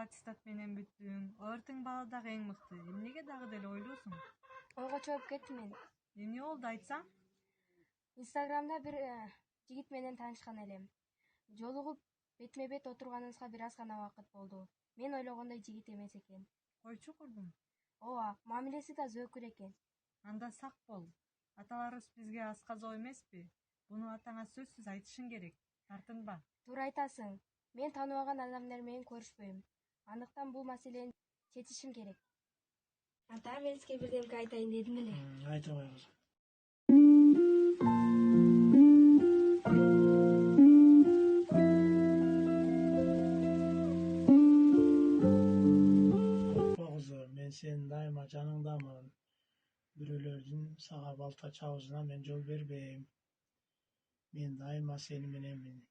аттестат менен бүттүң. Өртүң баалы дагы эң мыкты. Эмнеге дагы деле ойлосуң? Ойго чогуп кеттим мен. Эмне болду айтсаң? Инстаграмда бир жигит менен таанышкан элем. Жолугуп бетме бет отурганыбызга бир аз гана убакыт болду. Мен ойлогондой жигит эмес экен. Койчу курдум. Ооба, мамилеси да зөөкүр экен. Анда сак бол. Аталарыбыз бизге асказоо эмеспи? Буну атаңа сөзсүз айтышың керек. Тартынба. Туура айтасың. Мен тааныбаган адамдар менен көрүшпөйм. Андыктан бул маселени чечишим керек. Ата, мен сизге бирдемке айтайын дедим эле. Айта кой кызым. Коркпо кызым, мен сенин дайыма жаныңдамын. Бирөөлөрдүн сага балта чабуусуна мен жол бербейм. Мен дайыма сени мененмин.